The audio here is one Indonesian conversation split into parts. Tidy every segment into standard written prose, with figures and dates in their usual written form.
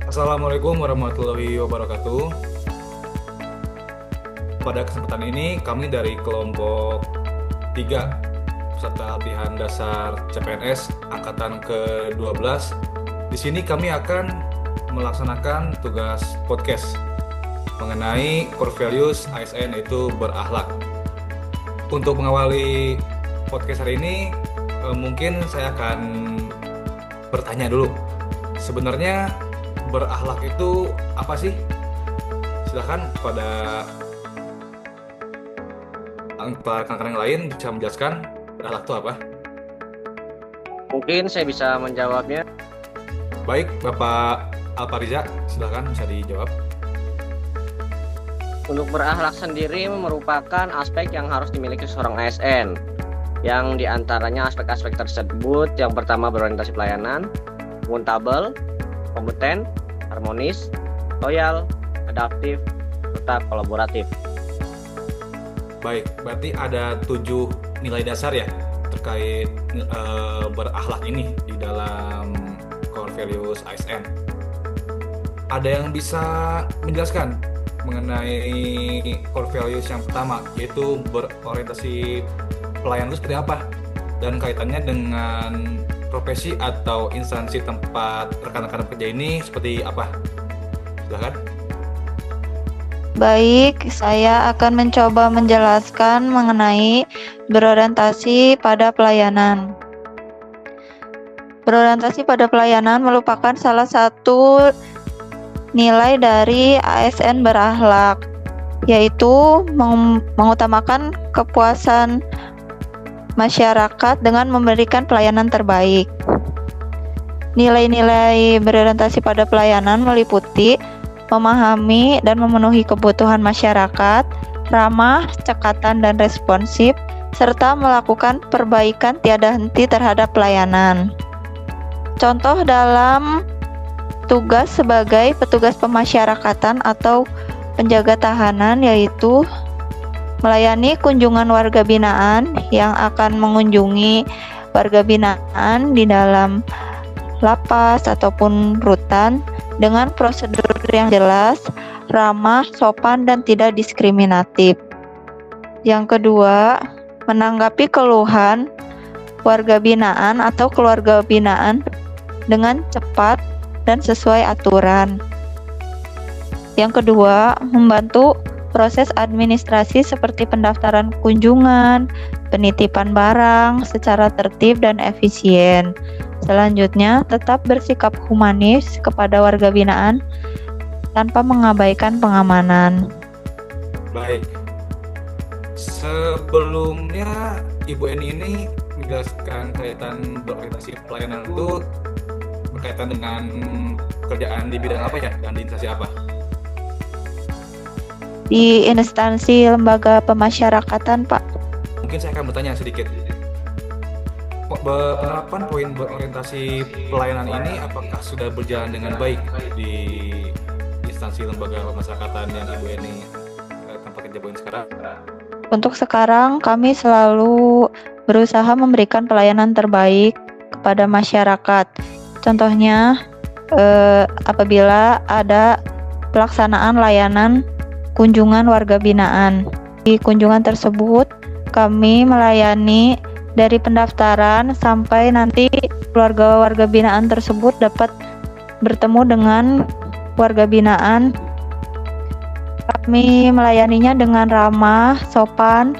Assalamualaikum warahmatullahi wabarakatuh. Pada kesempatan ini kami dari kelompok 3 peserta latihan dasar CPNS angkatan ke-12. Di sini kami akan melaksanakan tugas podcast mengenai core values ASN, yaitu berakhlak. Untuk mengawali podcast hari ini, mungkin saya akan bertanya dulu. Sebenarnya berakhlak itu apa sih? Silakan pada rekan-rekan yang lain bisa menjelaskan berakhlak itu apa? Mungkin saya bisa menjawabnya. Baik, Bapak Alpariza, silakan bisa dijawab. Untuk berakhlak sendiri merupakan aspek yang harus dimiliki seorang ASN. Yang diantaranya aspek-aspek tersebut, yang pertama berorientasi pelayanan, akuntabel, kompeten, harmonis, loyal, adaptif, serta kolaboratif. Baik, berarti ada 7 nilai dasar ya terkait berakhlak ini di dalam core values ASN. Ada yang bisa menjelaskan mengenai core values yang pertama, yaitu berorientasi pelayanan itu seperti apa dan kaitannya dengan profesi atau instansi tempat rekan-rekan kerja ini seperti apa? Silakan. Baik, saya akan mencoba menjelaskan mengenai berorientasi pada pelayanan. Berorientasi pada pelayanan merupakan salah satu nilai dari ASN berakhlak, yaitu mengutamakan kepuasan masyarakat dengan memberikan pelayanan terbaik. Nilai-nilai berorientasi pada pelayanan meliputi memahami dan memenuhi kebutuhan masyarakat, ramah, cekatan, dan responsif, serta melakukan perbaikan tiada henti terhadap pelayanan. Contoh dalam tugas sebagai petugas pemasyarakatan atau penjaga tahanan yaitu melayani kunjungan warga binaan yang akan mengunjungi warga binaan di dalam lapas ataupun rutan dengan prosedur yang jelas, ramah, sopan, dan tidak diskriminatif. Yang kedua, menanggapi keluhan warga binaan atau keluarga binaan dengan cepat dan sesuai aturan. Yang kedua, membantu proses administrasi seperti pendaftaran kunjungan, penitipan barang secara tertib dan efisien. Selanjutnya, tetap bersikap humanis kepada warga binaan tanpa mengabaikan pengamanan. Baik. Sebelumnya Ibu Eni ini menjelaskan kaitan berorientasi pelayanan itu berkaitan dengan pekerjaan di bidang apa ya dan di instansi apa? Di instansi lembaga pemasyarakatan, Pak. Mungkin saya akan bertanya sedikit. Penerapan poin berorientasi pelayanan ini apakah sudah berjalan dengan baik di instansi lembaga pemasyarakatan yang Ibu Eni tempat kerja poin sekarang? Untuk sekarang, kami selalu berusaha memberikan pelayanan terbaik kepada masyarakat. Contohnya, apabila ada pelaksanaan layanan kunjungan warga binaan. Di kunjungan tersebut, kami melayani dari pendaftaran sampai nanti keluarga-warga binaan tersebut dapat bertemu dengan warga binaan. Kami melayaninya dengan ramah, sopan,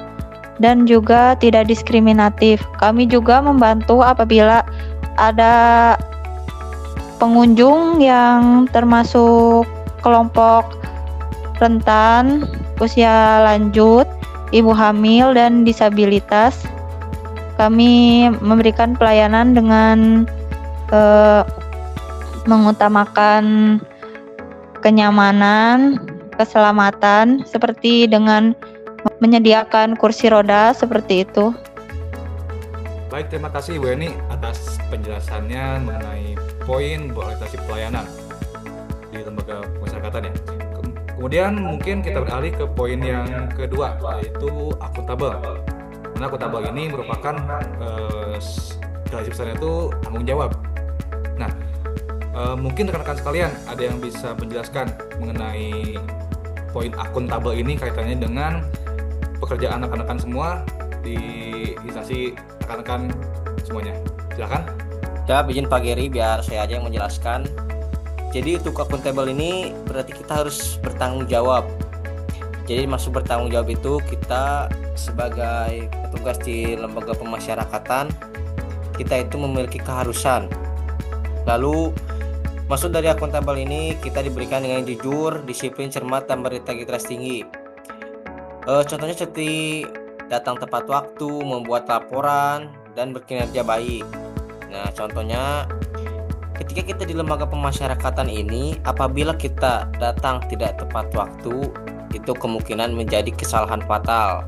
dan juga tidak diskriminatif. Kami juga membantu apabila ada pengunjung yang termasuk kelompok rentan, usia lanjut, ibu hamil, dan disabilitas. Kami memberikan pelayanan dengan mengutamakan kenyamanan, keselamatan, seperti dengan menyediakan kursi roda, seperti itu. Baik, terima kasih Ibu Eni atas penjelasannya mengenai poin berorientasi pelayanan di lembaga pemasyarakatan ya. Kemudian mungkin kita beralih ke poin yang kedua, yaitu akuntabel. Karena akuntabel ini merupakan garis besarnya itu tanggung jawab. Nah, Mungkin rekan-rekan sekalian ada yang bisa menjelaskan mengenai poin akuntabel ini kaitannya dengan pekerjaan rekan-rekan semua di instansi rekan-rekan semuanya. Silakan. Ya, izin Pak Geri biar saya aja yang menjelaskan. Jadi untuk akuntabel ini berarti kita harus bertanggung jawab. Jadi maksud bertanggung jawab itu kita sebagai petugas di lembaga pemasyarakatan, kita itu memiliki keharusan. Lalu maksud dari akuntabel ini kita diberikan dengan jujur, disiplin, cermat, dan berintegritas tinggi. Contohnya seperti datang tepat waktu, membuat laporan, dan berkinerja baik. Nah, contohnya ketika kita di lembaga pemasyarakatan ini, apabila kita datang tidak tepat waktu, itu kemungkinan menjadi kesalahan fatal.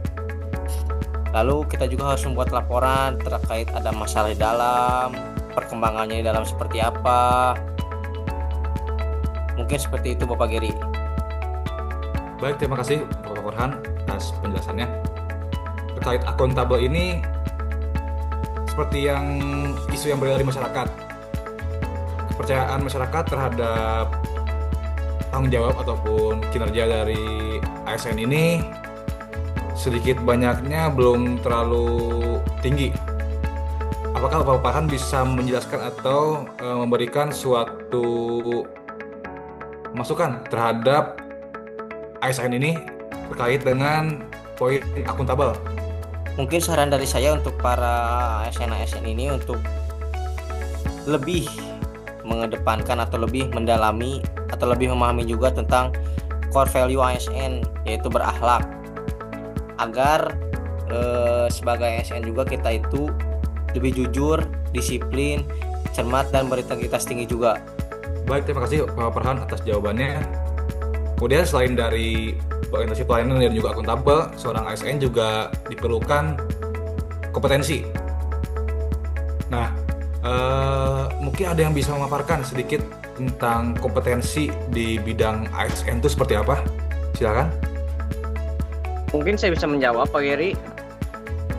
Lalu kita juga harus membuat laporan terkait ada masalah di dalam, perkembangannya di dalam seperti apa. Mungkin seperti itu Bapak Geri. Baik, terima kasih Bapak Korhan atas penjelasannya. Terkait akuntabel ini, seperti yang isu yang beredar di masyarakat, kepercayaan masyarakat terhadap tanggung jawab ataupun kinerja dari ASN ini sedikit banyaknya belum terlalu tinggi. Apakah Bapak Farhan bisa menjelaskan atau memberikan suatu masukan terhadap ASN ini terkait dengan poin akuntabel? Mungkin saran dari saya untuk para ASN ini untuk lebih mengedepankan atau lebih mendalami atau lebih memahami juga tentang core value ASN, yaitu berakhlak, agar sebagai ASN juga kita itu lebih jujur, disiplin, cermat, dan berintegritas tinggi juga. Baik, terima kasih Bapak Farhan atas jawabannya. Kemudian selain dari orientasi pelayanan dan juga akuntabel, seorang ASN juga diperlukan kompetensi. Nah, mungkin ada yang bisa memaparkan sedikit tentang kompetensi di bidang ASN itu seperti apa? Silakan. Mungkin saya bisa menjawab Pak Geri.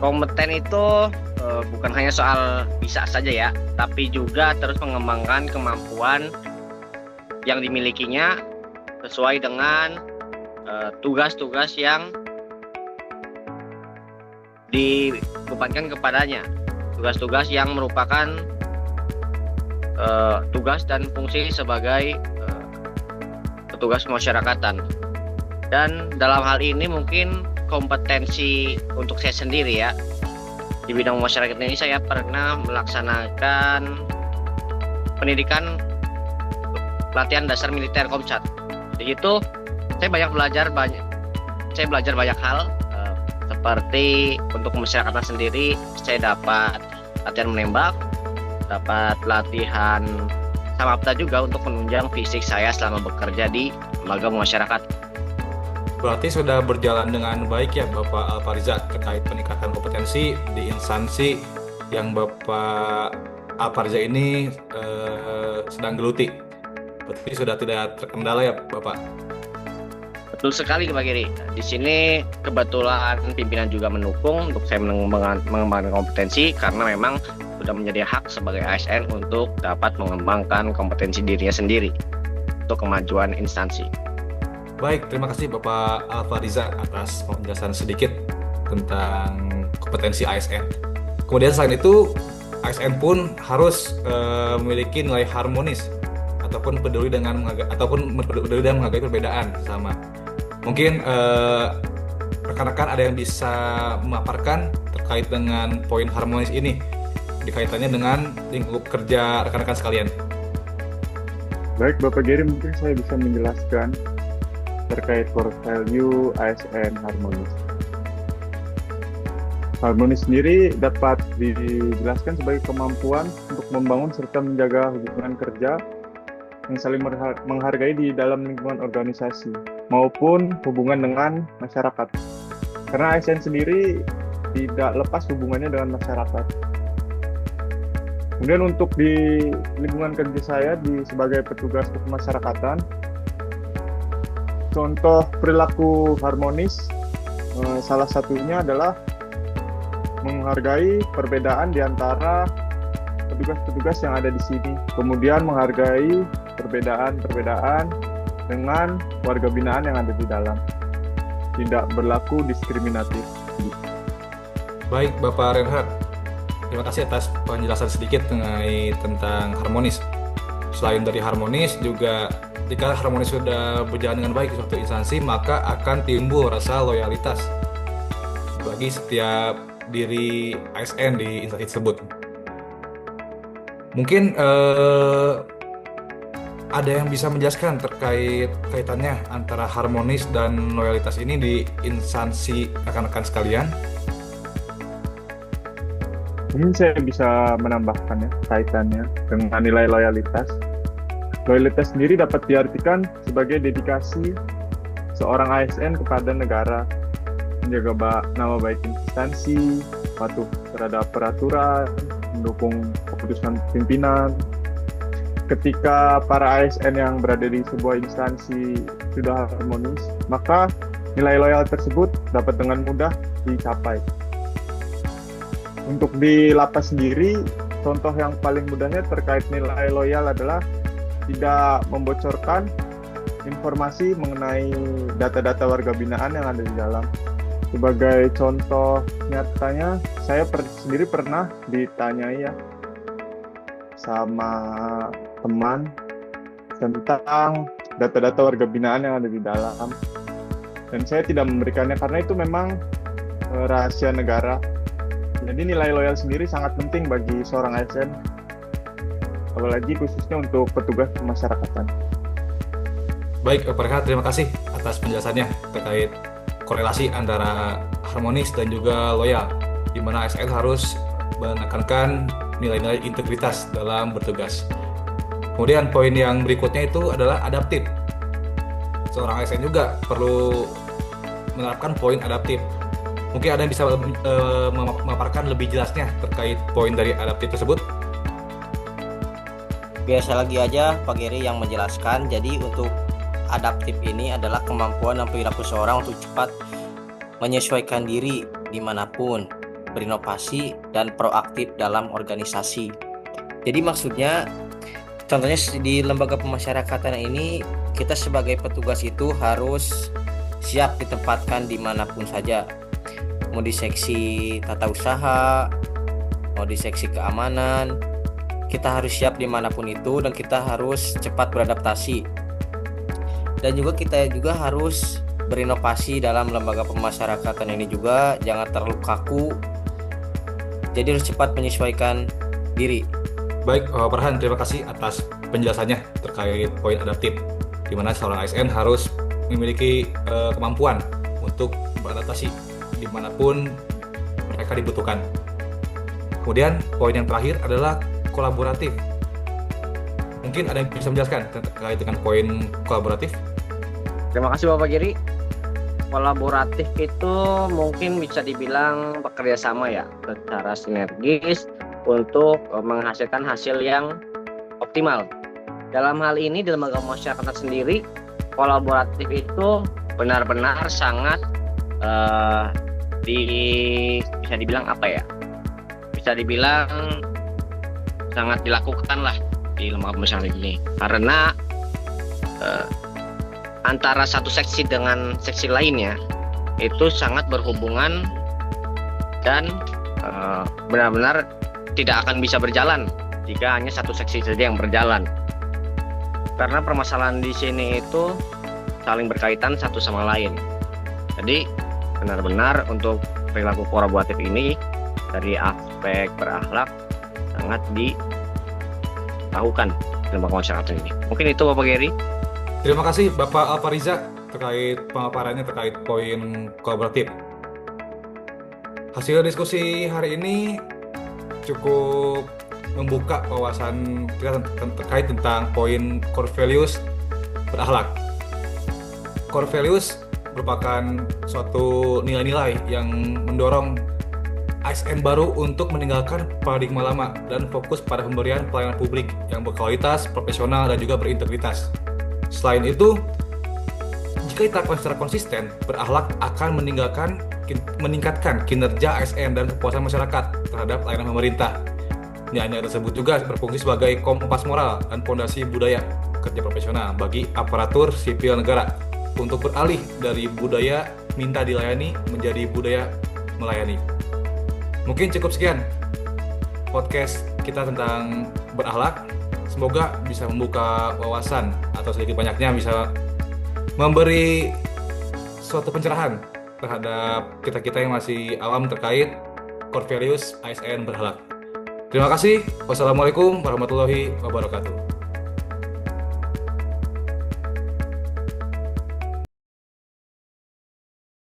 Kompeten itu bukan hanya soal bisa saja ya, tapi juga terus mengembangkan kemampuan yang dimilikinya sesuai dengan tugas-tugas yang dibebankan kepadanya, tugas-tugas yang merupakan tugas dan fungsi sebagai petugas pemasyarakatan. Dan dalam hal ini mungkin kompetensi untuk saya sendiri ya, di bidang masyarakat ini saya pernah melaksanakan pendidikan pelatihan dasar militer Komcat. Di situ saya belajar banyak hal, seperti untuk pemasyarakatan sendiri saya dapat latihan menembak, dapat latihan samapta juga untuk menunjang fisik saya selama bekerja di lembaga masyarakat. Berarti sudah berjalan dengan baik ya Bapak Alfariza terkait peningkatan kompetensi di instansi yang Bapak Alfariza ini sedang geluti. Berarti sudah tidak terkendala ya Bapak? Betul sekali Pak Giri. Di sini kebetulan pimpinan juga mendukung untuk saya mengembangkan kompetensi, karena memang sudah menjadi hak sebagai ASN untuk dapat mengembangkan kompetensi dirinya sendiri untuk kemajuan instansi. Baik, terima kasih Bapak Alfariza atas penjelasan sedikit tentang kompetensi ASN. Kemudian selain itu, ASN pun harus memiliki nilai harmonis ataupun peduli dengan menghargai perbedaan sama. Mungkin rekan-rekan ada yang bisa memaparkan terkait dengan poin harmonis ini dikaitannya dengan lingkup kerja rekan-rekan sekalian. Baik, Bapak Geri, mungkin saya bisa menjelaskan terkait core value ASN harmonis. Harmonis sendiri dapat dijelaskan sebagai kemampuan untuk membangun serta menjaga hubungan kerja yang saling menghargai di dalam lingkungan organisasi maupun hubungan dengan masyarakat. Karena ASN sendiri tidak lepas hubungannya dengan masyarakat. Kemudian untuk di lingkungan kerja saya sebagai petugas kemasyarakatan, contoh perilaku harmonis salah satunya adalah menghargai perbedaan di antara petugas-petugas yang ada di sini. Kemudian menghargai perbedaan-perbedaan dengan warga binaan yang ada di dalam. Tidak berlaku diskriminatif. Baik, Bapak Reinhard. Terima kasih atas penjelasan sedikit mengenai tentang harmonis. Selain dari harmonis, juga jika harmonis sudah berjalan dengan baik di suatu instansi, maka akan timbul rasa loyalitas bagi setiap diri ASN di instansi tersebut. Mungkin ada yang bisa menjelaskan terkait kaitannya antara harmonis dan loyalitas ini di instansi rekan-rekan sekalian? Mungkin saya bisa menambahkan ya kaitannya dengan nilai loyalitas. Loyalitas sendiri dapat diartikan sebagai dedikasi seorang ASN kepada negara, menjaga nama baik instansi, patuh terhadap peraturan, mendukung keputusan pimpinan. Ketika para ASN yang berada di sebuah instansi sudah harmonis, maka nilai loyal tersebut dapat dengan mudah dicapai. Untuk di lapas sendiri, contoh yang paling mudahnya terkait nilai loyal adalah tidak membocorkan informasi mengenai data-data warga binaan yang ada di dalam. Sebagai contoh nyatanya, saya sendiri pernah ditanyai ya sama teman tentang data-data warga binaan yang ada di dalam. Dan saya tidak memberikannya karena itu memang rahasia negara. Jadi nilai loyal sendiri sangat penting bagi seorang ASN, apalagi khususnya untuk petugas pemasyarakatan. Baik, Pak Rehat, terima kasih atas penjelasannya terkait korelasi antara harmonis dan juga loyal, di mana ASN harus menekankan nilai-nilai integritas dalam bertugas. Kemudian poin yang berikutnya itu adalah adaptif. Seorang ASN juga perlu menerapkan poin adaptif. Mungkin ada yang bisa memaparkan lebih jelasnya terkait poin dari adaptif tersebut? Biasa lagi aja Pak Geri yang menjelaskan. Jadi untuk adaptif ini adalah kemampuan dan perilaku seorang untuk cepat menyesuaikan diri dimanapun, berinovasi dan proaktif dalam organisasi. Jadi maksudnya, contohnya di lembaga pemasyarakatan ini, kita sebagai petugas itu harus siap ditempatkan dimanapun saja. Mau di seksi tata usaha, mau di seksi keamanan, kita harus siap dimanapun itu dan kita harus cepat beradaptasi. Dan juga kita juga harus berinovasi dalam lembaga pemasyarakatan ini juga, jangan terlalu kaku. Jadi harus cepat menyesuaikan diri. Baik, Pak Farhan, terima kasih atas penjelasannya terkait poin adaptif, di mana seorang ASN harus memiliki kemampuan untuk beradaptasi dimanapun mereka dibutuhkan. Kemudian poin yang terakhir adalah kolaboratif. Mungkin ada yang bisa menjelaskan terkait dengan poin kolaboratif? Terima kasih Bapak Giri. Kolaboratif itu mungkin bisa dibilang bekerja sama ya, secara sinergis untuk menghasilkan hasil yang optimal. Dalam hal ini di lembaga masyarakat sendiri, kolaboratif itu benar-benar sangat bisa dibilang apa ya? Bisa dibilang sangat dilakukan lah di lembaga masyarakat ini, karena antara satu seksi dengan seksi lainnya itu sangat berhubungan dan benar-benar tidak akan bisa berjalan jika hanya satu seksi saja yang berjalan. Karena permasalahan di sini itu saling berkaitan satu sama lain. Jadi benar-benar untuk perilaku kolaboratif ini dari aspek berakhlak sangat dilakukan di lembaga masyarakat ini. Mungkin itu Bapak Geri. Terima kasih Bapak Alfariza terkait pemaparannya terkait poin kolaboratif. Hasil diskusi hari ini cukup membuka wawasan kita terkait tentang poin core values berakhlak. Core values merupakan suatu nilai-nilai yang mendorong ASN baru untuk meninggalkan paradigma lama dan fokus pada pemberian pelayanan publik yang berkualitas, profesional, dan juga berintegritas. Selain itu, jika diterapkan secara konsisten, berakhlak akan meningkatkan kinerja ASN dan kepuasan masyarakat terhadap layanan pemerintah. Nilai-nilai tersebut juga berfungsi sebagai kompas moral dan fondasi budaya kerja profesional bagi aparatur sipil negara untuk beralih dari budaya minta dilayani menjadi budaya melayani. Mungkin cukup sekian podcast kita tentang berakhlak. Semoga bisa membuka wawasan atau sedikit banyaknya bisa memberi suatu pencerahan terhadap kita-kita yang masih awam terkait core values ASN berakhlak. Terima kasih. Wassalamualaikum warahmatullahi wabarakatuh.